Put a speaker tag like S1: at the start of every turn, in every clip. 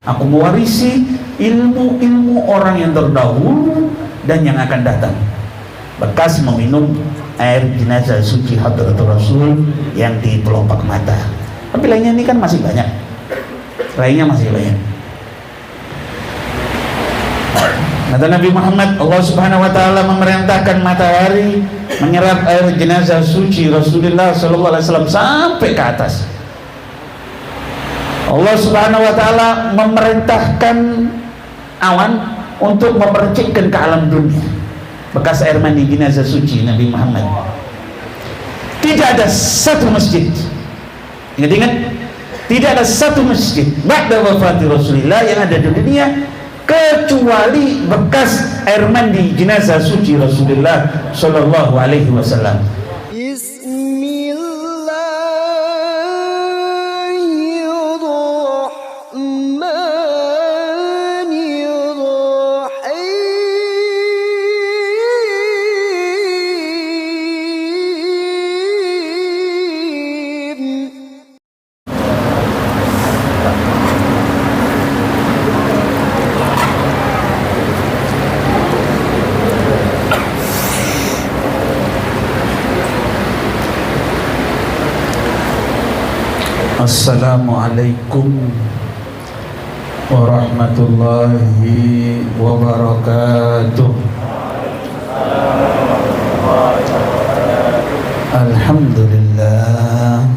S1: Aku mewarisi ilmu-ilmu orang yang terdahulu dan yang akan datang. Bekas meminum air jenazah suci Hadratul Rasul yang di pelopak mata. Tapi lainnya ini kan masih banyak. Lainnya masih banyak. Kata Nabi Muhammad, Allah Subhanahu wa taala memerintahkan matahari menyerap air jenazah suci Rasulullah sallallahu alaihi wasallam sampai ke atas. Allah Subhanahu wa taala memerintahkan awan untuk memercikkan ke alam dunia bekas air mandi jenazah suci Nabi Muhammad. Tidak ada satu masjid, ingat-ingat, tidak ada satu masjid ba'da wafati Rasulullah yang ada di dunia kecuali bekas air mandi jenazah suci Rasulullah sallallahu alaihi wasallam. Assalamualaikum warahmatullahi wabarakatuh. Alhamdulillah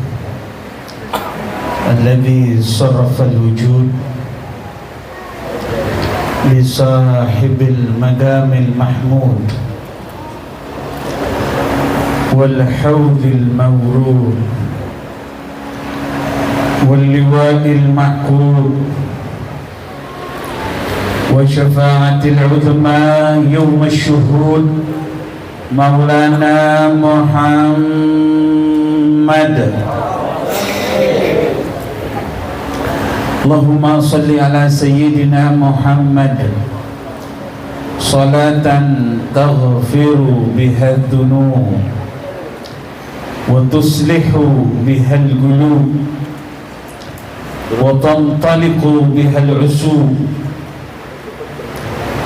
S1: alladzi sarrafa al-wujud li sahibil magamil mahmud wal hawdil mawrud واللواء المعقول وشفاعة العظمى يوم الشهود مولانا محمد. اللهم صل على سيدنا محمد صلاة تغفر بها الذنوب وتصلح بها القلوب وتنطلق بها العصوب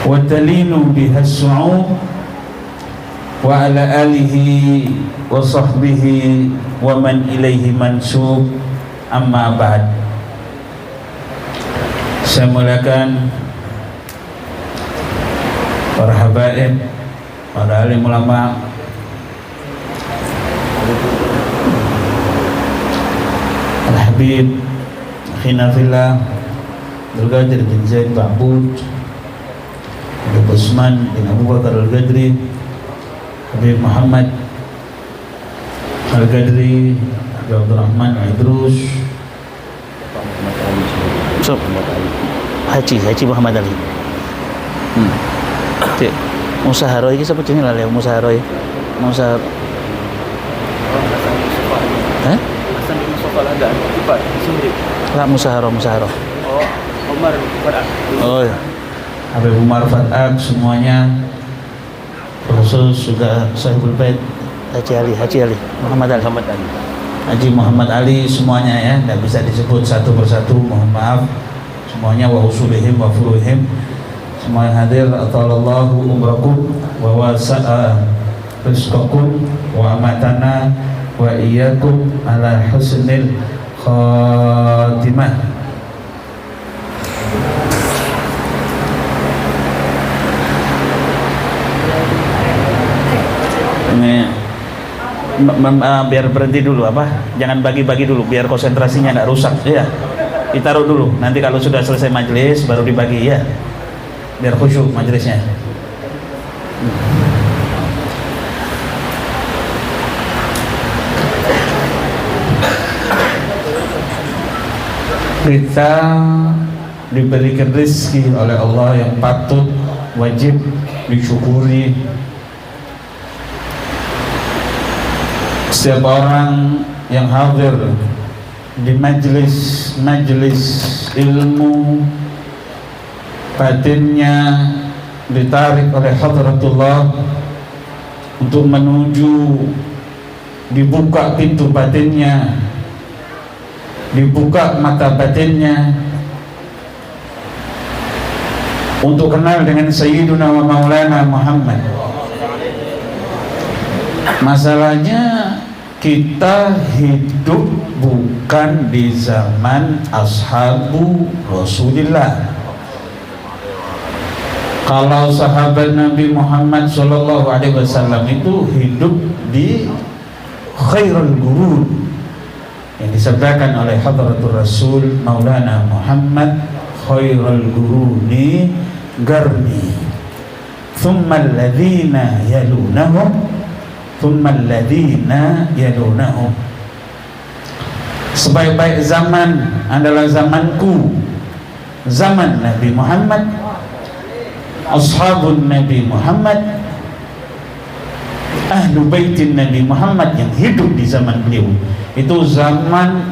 S1: وتلين بها الصعوب وعلى آله وصحبه ومن إليه منسوب. Amma ba'd. Saya muliakan para habaib, para alim ulama, Al-Habib Khinafillah Al-Ghadir bin Zaid Ba'bud, Habib Usman bin Abu Bakar Al-Ghadri, Habib Muhammad Al-Ghadri, Habib Abdul Rahman Idrus, Haji Muhammad Ali. Musa Haroy ini sebetulnya lah, Musa Haroy. Musa
S2: Hasan bin Mustafa ada Ibar Sumri.
S1: Lah Musa Haro.
S2: Oh, Umar Farad.
S1: Oh ya. Habib Umar Farad semuanya. Khusus juga Sahibul Bait Haji Ali Muhammad Ali. Haji Muhammad Ali semuanya ya, tidak bisa disebut satu persatu, mohon maaf. Semuanya wa usulihim wa furuhim. Semua yang hadir, atallahu umrakum wa wasa'a rizqakum wa amatana wa iyyakum ala husnil khatimah. Ini biar berhenti dulu apa? Jangan bagi-bagi dulu biar konsentrasinya tidak rusak ya. Ditaruh dulu. Nanti kalau sudah selesai majelis baru dibagi ya. Biar khusyuk majelisnya. Kita diberikan rezeki oleh Allah yang patut wajib disyukuri. Setiap orang yang hadir di majelis ilmu, batinnya ditarik oleh Hadratullah untuk menuju dibuka pintu batinnya, dibuka mata batinnya, untuk kenal dengan Sayyiduna wa Maulana Muhammad. Masalahnya kita hidup bukan di zaman ashabu Rasulillah. Kalau sahabat Nabi Muhammad SAW itu hidup di khairul qurun yang disabdakan oleh Hadratur Rasul Maulana Muhammad, khairul quruni qarni thumma alladhina yalunahum thumma alladhina yalunahum. Sebaik-baik zaman adalah zamanku, zaman Nabi Muhammad, ashabun Nabi Muhammad, ahlu baitin Nabi Muhammad yang hidup di zaman beliau. Itu zaman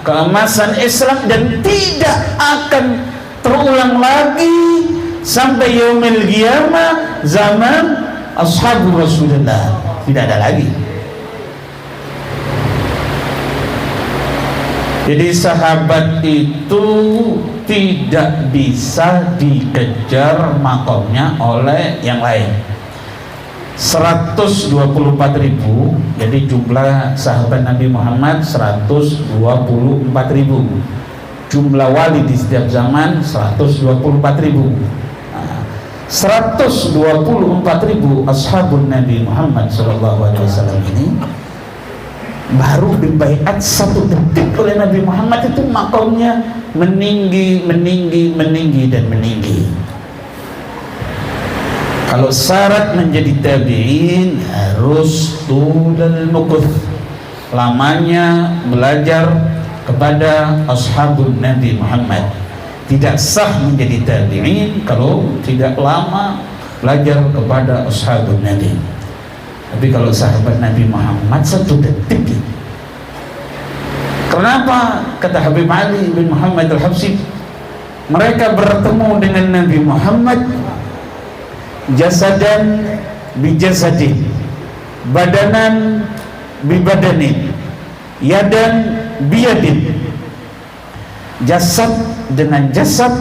S1: keemasan Islam dan tidak akan terulang lagi sampai yaumil qiyamah. Zaman ashabu Rasulullah tidak ada lagi. Jadi sahabat itu tidak bisa dikejar makomnya oleh yang lain. 124.000, jadi jumlah sahabat Nabi Muhammad 124.000. Jumlah wali di setiap zaman 124.000. 124.000 ashabun Nabi Muhammad SAW ini baru dibaiat 1 detik oleh Nabi Muhammad, itu makomnya meninggi, meninggi, meninggi, dan meninggi. Kalau syarat menjadi tabi'in harus tulul mukuth, lamanya belajar kepada ashabun Nabi Muhammad. Tidak sah menjadi tabi'in kalau tidak lama belajar kepada ashabun Nabi. Tapi kalau sahabat Nabi Muhammad 1 detik. Kenapa? Kata Habib Ali bin Muhammad al-Habsyi, mereka bertemu dengan Nabi Muhammad jasadan bi jasadin, badanan bi badanin, yadan bi yadin. Jasad dengan jasad,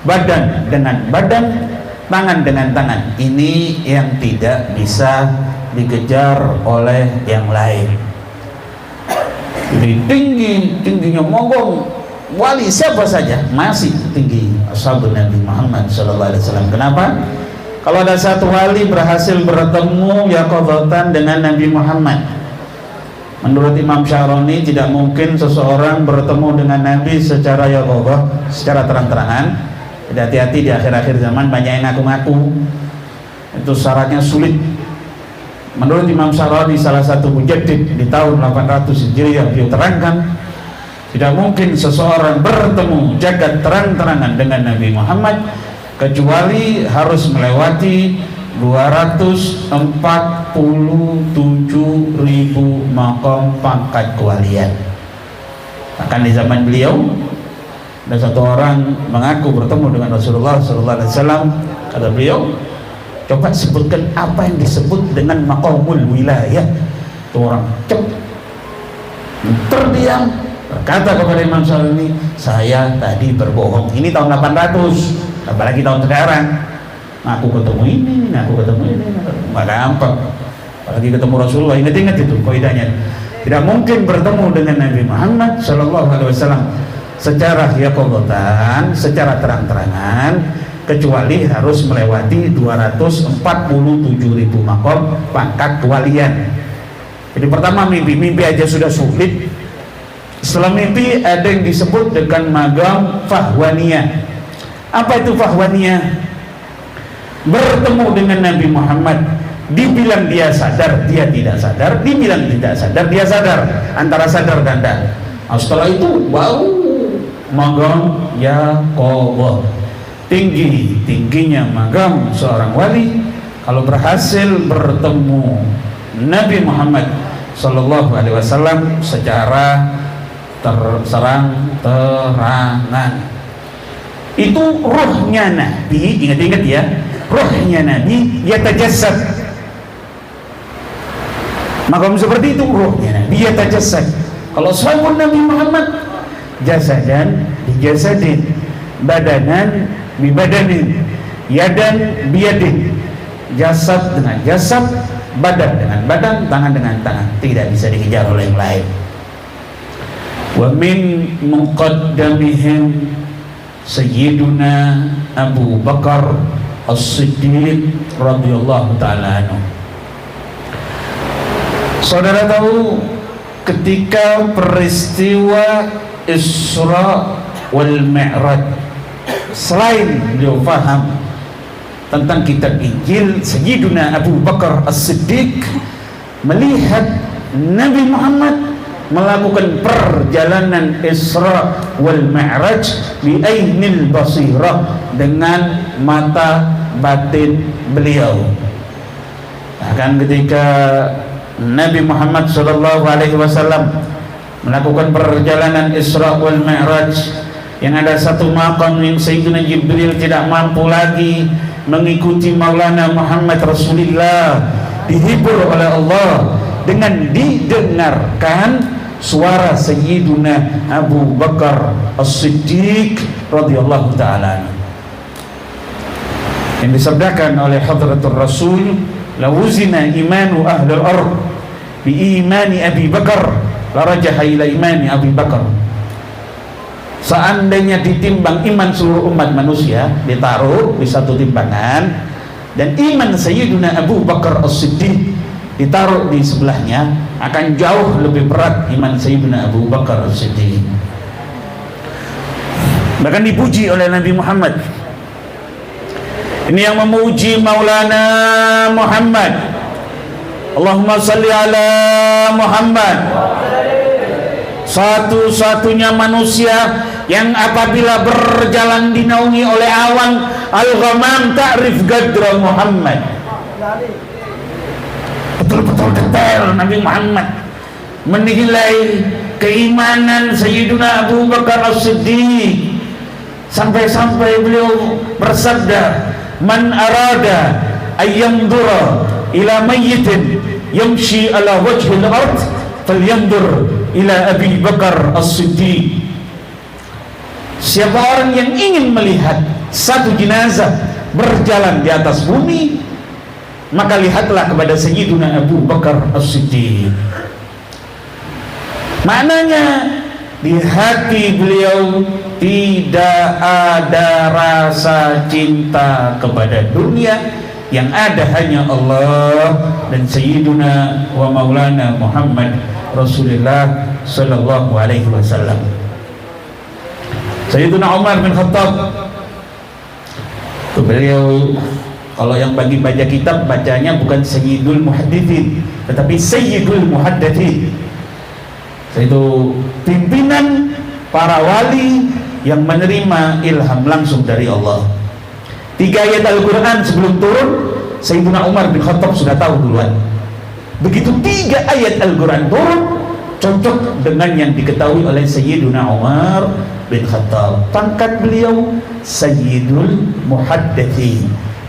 S1: badan dengan badan, tangan dengan tangan. Ini yang tidak bisa dikejar oleh yang lain. Jadi tingginya mogong wali siapa saja masih tinggi ashabun Nabi Muhammad SAW. Kenapa? Kalau ada satu wali berhasil bertemu yaqadhatan dengan Nabi Muhammad, menurut Imam Syaroni tidak mungkin seseorang bertemu dengan Nabi secara yaqadhah, secara terang-terangan. Jadi hati-hati, di akhir-akhir zaman banyak yang ngaku-ngaku, itu syaratnya sulit. Menurut Imam Syaroni, salah satu mujaddid di tahun 800 Hijriah, beliau terangkan tidak mungkin seseorang bertemu jagat terang-terangan dengan Nabi Muhammad kecuali harus melewati 247.000 maqam pangkat kewalian. Akan di zaman beliau ada satu orang mengaku bertemu dengan Rasulullah SAW. Kata beliau, coba sebutkan apa yang disebut dengan maqamul wilayah. Itu orang terdiam, berkata kepada Imam Syaroni, saya tadi berbohong. Ini tahun 800, apalagi tahun sekarang. Aku ketemu ini, aku ketemu ini, nggak gampang. Apalagi ketemu Rasulullah. Ingat-ingat itu kaidahnya. Tidak mungkin bertemu dengan Nabi Muhammad SAW secara yaqadhatan, secara terang-terangan, kecuali harus melewati 247.000 maqam pangkat kewalian. Jadi pertama mimpi aja sudah sulit. Setelah mimpi ada yang disebut dengan maqam fahwaniyah. Apa itu fahwaniyah? Bertemu dengan Nabi Muhammad, dibilang dia sadar, dia tidak sadar, dibilang tidak sadar, dia sadar, antara sadar dan tidak. Setelah itu baru maqam yaqadhah. Tingginya maqam seorang wali kalau berhasil bertemu Nabi Muhammad SAW secara terang-terangan. Itu ruhnya Nabi, ingat-ingat ya, ruhnya Nabi yatajassad. Maqam seperti itu ruhnya Nabi yatajassad. Kalau sahabat Nabi Muhammad jasadan di jasadin, badanan bibadanin, yadan biyadin, jasad dengan jasad, badan dengan badan, tangan dengan tangan, tidak bisa dikejar oleh yang lain. Wa min muqaddamihim Sayyiduna Abu Bakar As-Siddiq radhiyallahu ta'ala anhu. Saudara tahu ketika peristiwa Isra wal Mi'raj, selain beliau faham tentang kitab Injil, Sayyiduna Abu Bakar As-Siddiq melihat Nabi Muhammad melakukan perjalanan Isra wal Mi'raj bi ainil basirah, dengan mata batin beliau. Bahkan ketika Nabi Muhammad SAW melakukan perjalanan Isra wal Mi'raj, yang ada satu makam yang Sayyidina Jibril tidak mampu lagi mengikuti Maulana Muhammad Rasulullah, dihibur oleh Allah dengan didengarkan suara Sayyiduna Abu Bakar As-Siddiq radhiyallahu ta'ala, yang disabdakan oleh Hadratul Rasul, lawuzina imanu ahlul ard bi imani Abi Bakar larajaha ila imani Abi Bakar. Seandainya ditimbang iman seluruh umat manusia, ditaruh di satu timbangan, dan iman Sayyiduna Abu Bakar As-Siddiq ditaruh di sebelahnya, akan jauh lebih berat iman Sayyidina Abu Bakar As-Siddiq. Bahkan dipuji oleh Nabi Muhammad. Ini yang memuji Maulana Muhammad, Allahumma salli ala Muhammad, satu-satunya manusia yang apabila berjalan dinaungi oleh awan al-ghamam ta'rif gadra Muhammad. Betul-betul detail Nabi Muhammad menilai keimanan Sayyidina Abu Bakar As-Siddiq, sampai-sampai beliau bersabda, man arada ayyamdura ila mayyitin yamshi ala wajhil ard falyandur ila Abi Bakar As-Siddiq. Siapa orang yang ingin melihat satu jenazah berjalan di atas bumi, maka lihatlah kepada Sayyiduna Abu Bakar As-Siddiq. Maknanya di hati beliau tidak ada rasa cinta kepada dunia, yang ada hanya Allah dan Sayyiduna wa Maulana Muhammad Rasulullah sallallahu alaihi wasallam. Sayyiduna Umar bin Khattab, beliau kalau yang bagi baca kitab bacanya bukan Sayyidul Muhaddithin, tetapi Sayyidul Muhaddithin. Itu pimpinan para wali yang menerima ilham langsung dari Allah. 3 ayat Al-Quran sebelum turun, Sayyiduna Umar bin Khattab sudah tahu duluan. Begitu 3 ayat Al-Quran turun, cocok dengan yang diketahui oleh Sayyiduna Umar bin Khattab. Pangkat beliau Sayyidul Muhaddithin,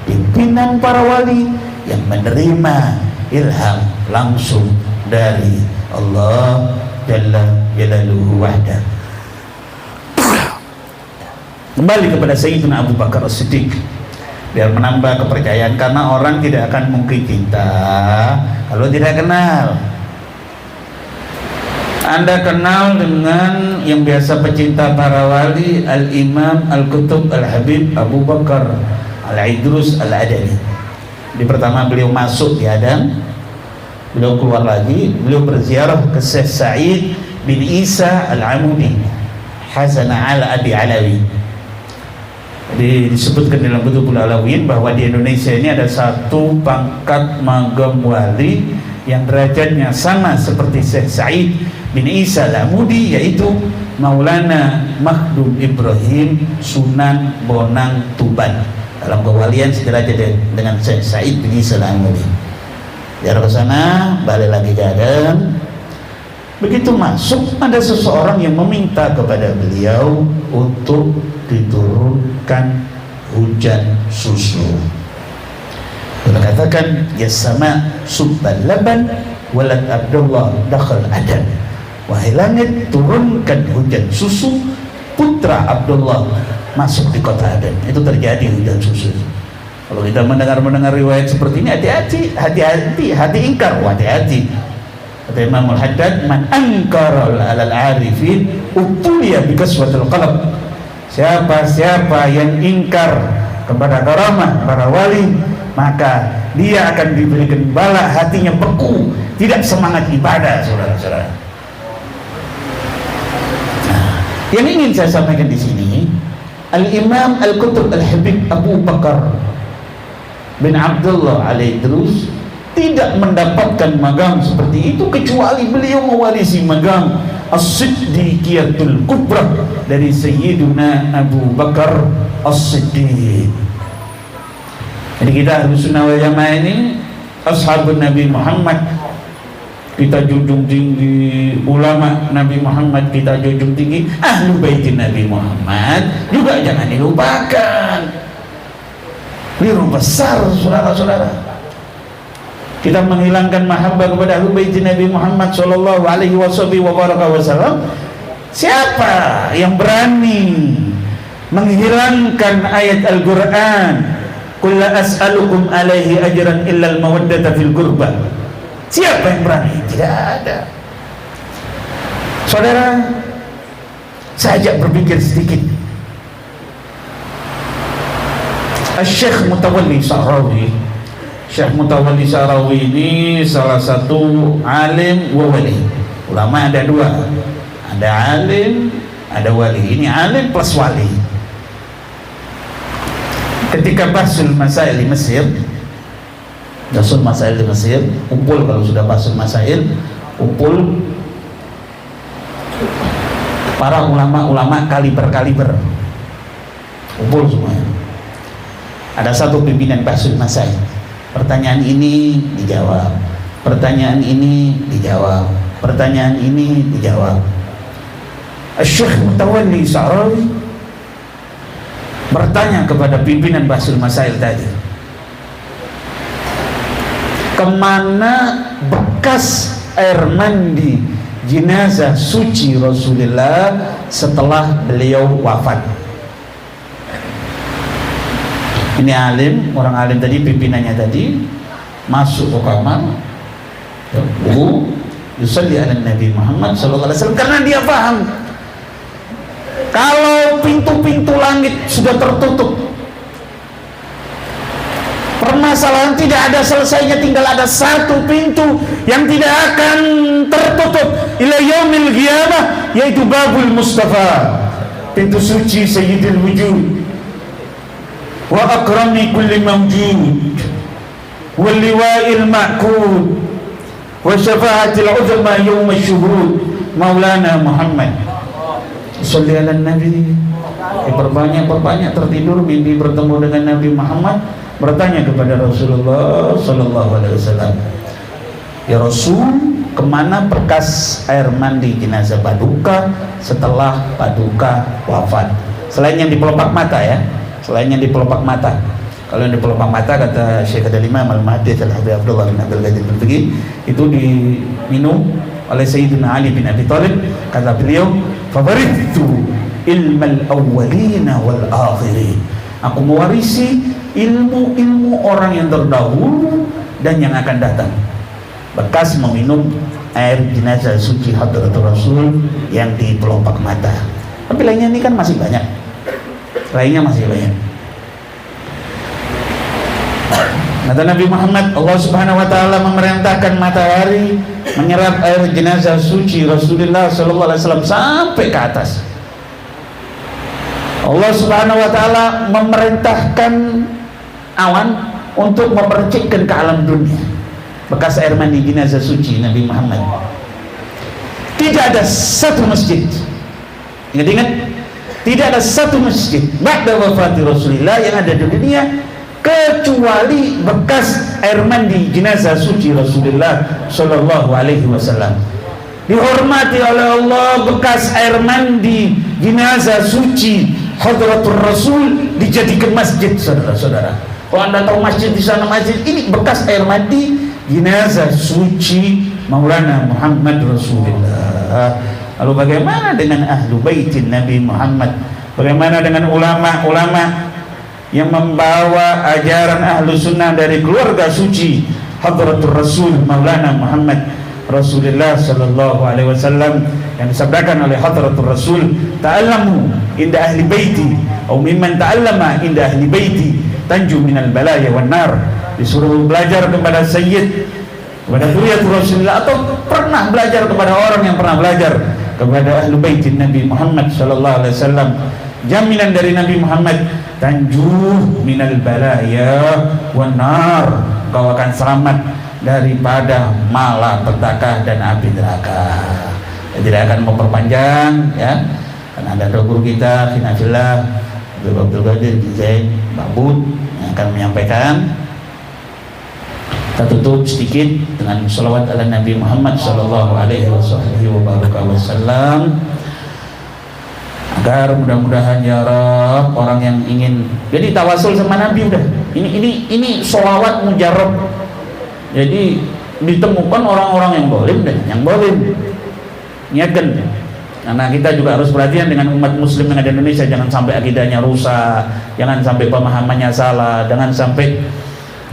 S1: pimpinan para wali yang menerima ilham langsung dari Allah Jalla Jalaluhu Wahda. Kembali kepada Sayyidina Abu Bakar As-Siddiq, biar menambah kepercayaan, karena orang tidak akan mungkin cinta kalau tidak kenal. Anda kenal dengan yang biasa pecinta para wali, Al-Imam Al-Qutub Al-Habib Abu Bakar Al-Idrus Al-Adani. Di pertama beliau masuk di Adam, beliau keluar lagi, beliau berziarah ke Syekh Sa'id bin Isa Al-Amudi Hasana Al-Abi Alawi. Jadi disebutkan dalam Kutubul Alawiyyin bahwa di Indonesia ini ada satu pangkat magam wali yang derajatnya sama seperti Syekh Sa'id bin Isa Al-Amudi, yaitu Maulana Makhdum Ibrahim Sunan Bonang Tuban. Dalam kewalian sederajat dengan Syekh Sa'id bin Isa Al-Amudi. Biar ke sana, balik lagi ke Adam. Begitu masuk, ada seseorang yang meminta kepada beliau untuk diturunkan hujan susu. Beliau katakan, ya sama subbal laban walad Abdullah dakhal Adam. Wahai langit, turunkan hujan susu, putra Abdullah masuk di kota Aden. Itu terjadi hujan susu. Kalau kita mendengar riwayat seperti ini, hati-hati ingkar, hati-hati. Kata Imam Al-Haddad, man ankara alal arifin utuliya bikaswatul qalb. Siapa yang ingkar kepada karamah para wali, maka dia akan diberikan bala, hatinya beku, tidak semangat ibadah, saudara-saudara. Yang ingin saya sampaikan di sini, Al-Imam Al-Qutb Al-Habib Abu Bakar bin Abdullah Al-Idrus tidak mendapatkan magang seperti itu kecuali beliau mewarisi magang As-Siddiqiyatul Kubra dari Sayyiduna Abu Bakar As-Siddiq. Jadi kita Ahlus Sunnah wal Jamaah ini ashabun Nabi Muhammad, kita junjung tinggi ulama Nabi Muhammad, kita junjung tinggi ahlu baitin Nabi Muhammad juga jangan dilupakan. Keliru besar, saudara-saudara. Kita menghilangkan mahabbah kepada ahlu baitin Nabi Muhammad sallallahu alaihi wasallam. Siapa yang berani menghilangkan ayat Al-Qur'an, qul la as'alukum alaihi ajran illa al-mawaddata fil qurba? Siapa yang berani? Tidak ada. Saudara, saya ajak berpikir sedikit. Syekh Mutawalli Sa'rawi. Syekh Mutawalli Sa'rawi ini salah satu alim wa wali. Ulama ada dua. Ada alim, ada wali. Ini alim plus wali. Ketika Bahsul Masail di Mesir, Basul Masail di Mesir, kumpul kalau sudah Basul Masail, kumpul para ulama-ulama kaliber, kumpul semuanya. Ada satu pimpinan Basul Masail, pertanyaan ini dijawab, pertanyaan ini dijawab, pertanyaan ini dijawab. Syekh Mutawalli Sa'rawi bertanya kepada pimpinan Basul Masail tadi, kemana bekas air mandi jenazah suci Rasulullah setelah beliau wafat? Ini alim, orang alim tadi, pimpinannya tadi masuk ke kamar, yusalli ala Nabi Muhammad sallallahu alaihi wasallam, karena dia paham kalau pintu-pintu langit sudah tertutup, permasalahan tidak ada selesainya, tinggal ada satu pintu yang tidak akan tertutup ila yaumil qiyamah, yaitu Babul Mustafa, pintu suci Sayyidil Wujud wa akrami kulli mawjud wal liwa'il ma'qud wa syafa'atil uzma yawm asyuhud Maulana Muhammad salli ala Nabi. Perbanyak tertidur mimpi bertemu dengan Nabi Muhammad, bertanya kepada Rasulullah sallallahu alaihi wasallam, ya Rasul, kemana bekas air mandi jenazah Paduka setelah Paduka wafat? Selain yang di pelopak mata ya, selain yang di pelopak mata. Kalau yang di pelopak mata, kata Syekh Al-Imam Al-Mahdi Al-Habib Abdullah bin Abdul Ghani Al-Fiqi, itu diminum oleh Sayyidina Ali bin Abi Thalib. Kata beliau, favorittu ilmal awwalina wal akhirin, aku mewarisi ilmu orang yang terdahulu dan yang akan datang, bekas meminum air jenazah suci Hadratul Rasul yang di pelopak mata. Tapi lainnya ini kan masih banyak, Kata Nabi Muhammad, Allah Subhanahu wa taala memerintahkan matahari menyerap air jenazah suci Rasulullah sallallahu alaihi wasallam sampai ke atas. Allah Subhanahu wa taala memerintahkan awan untuk memercikkan ke alam dunia bekas air mandi jenazah suci Nabi Muhammad. Tidak ada satu masjid, ingat-ingat, tidak ada satu masjid ba'da wafati Rasulullah yang ada di dunia kecuali bekas air mandi jenazah suci Rasulullah sallallahu alaihi wasallam. Dihormati oleh Allah bekas air mandi jenazah suci Hadratul Rasul dijadikan masjid, saudara-saudara. Kalau Anda tahu masjid di sana, masjid ini bekas air mandi jenazah suci Maulana Muhammad Rasulullah Lalu bagaimana dengan ahlu baitin Nabi Muhammad? Bagaimana dengan ulama-ulama yang membawa ajaran ahlu sunnah dari keluarga suci Hadratul Rasul Maulana Muhammad Rasulullah sallallahu alaihi wasallam, yang disabdakan oleh Hadratul Rasul, ta'allamu inda ahli baiti atau mimman ta'allama inda ahli baiti tanju minal balaya wan nar. Disuruh belajar kepada sayyid, kepada zuriyatul Rasulullah, atau pernah belajar kepada orang yang pernah belajar kepada ahlu baitin Nabi Muhammad sallallahu alaihi wasallam. Jaminan dari Nabi Muhammad, tanjuh minal balaya wan nar, kau akan selamat daripada malapetaka dan api neraka. Saya tidak akan memperpanjang ya, karena ada guru kita Finafillah Abdul Qadir Zain Babud yang akan menyampaikan. Kita tutup sedikit dengan sholawat ala Nabi Muhammad sallallahu alaihi wasallam, agar mudah-mudahan ya Rabb, orang yang ingin jadi tawasul sama Nabi, udah ini sholawat mujarab. Jadi ditemukan orang-orang yang boleh deh, yang boleh niatkan. Karena kita juga harus perhatian dengan umat muslim yang ada di Indonesia, jangan sampai akidahnya rusak, jangan sampai pemahamannya salah, jangan sampai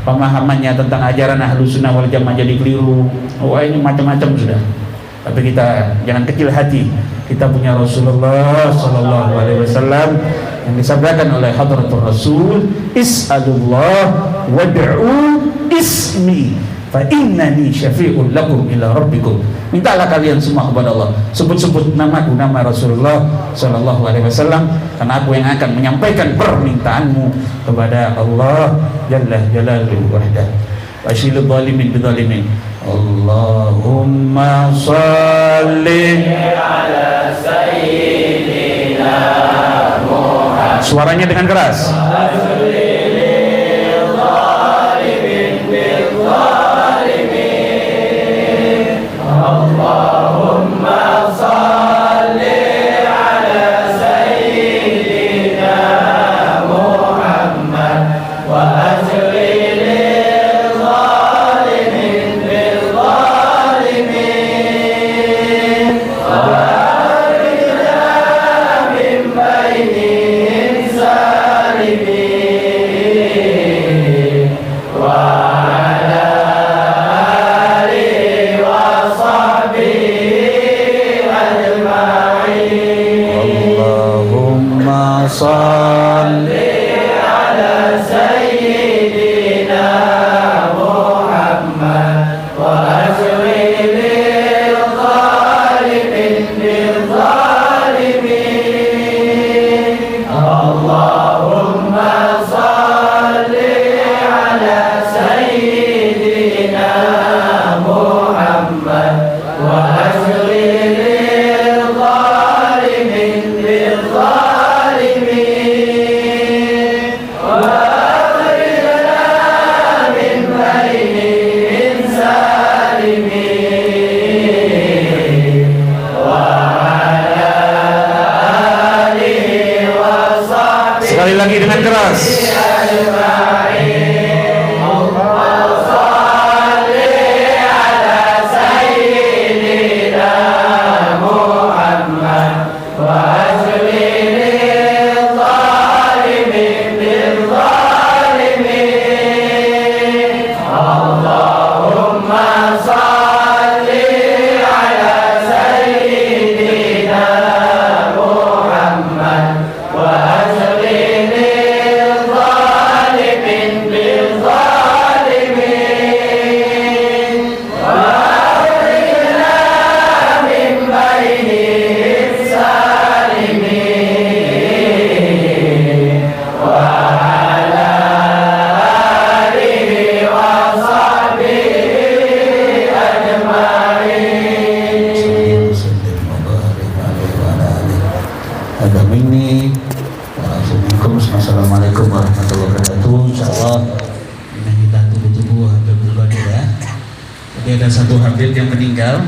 S1: pemahamannya tentang ajaran ahlu sunnah wal jamaah jadi keliru. Wah, ini macam-macam sudah. Tapi kita jangan kecil hati. Kita punya Rasulullah sallallahu alaihi wasallam yang disabdakan oleh Hadratul Rasul, is'alullah wad'u ismi fa innani syafi'un lakum ila rabbikum. Mintalah kalian semua kepada Allah, sebut-sebut namaku, nama Rasulullah sallallahu alaihi wasallam, karena aku yang akan menyampaikan permintaanmu kepada Allah jalla jalaluhu wahdah. Wasyilul zalimin bidzalimin. Allahumma shalli ala sayyidina Muhammad. Suaranya dengan keras. Allahumma salli ala sayyidina Muhammad wa azli lil zalimin bil zalimin wa akhrijna min bainihim salimin wa salli ala sayyidina Muhammad wa azli lil zalimin bil zalimin. Allahumma salli ala sayyidina Muhammad wa azli lil zalimin bil zalimin. Sekali lagi dengan keras. Assalamualaikum warahmatullahi wabarakatuh. Insyaallah ini kita tunggu-tunggu Habib Qadir ya. Jadi ada satu Habib yang meninggal,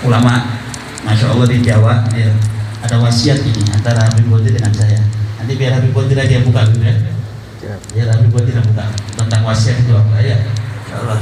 S1: ulama, masya Allah di Jawa. Ya. Ada wasiat ini antara Habib Qadir dengan saya. Nanti biar Habib Qadir aja buka gitu ya. Biar Habib Qadir buka tentang wasiat itu apa ya. Insyaallah.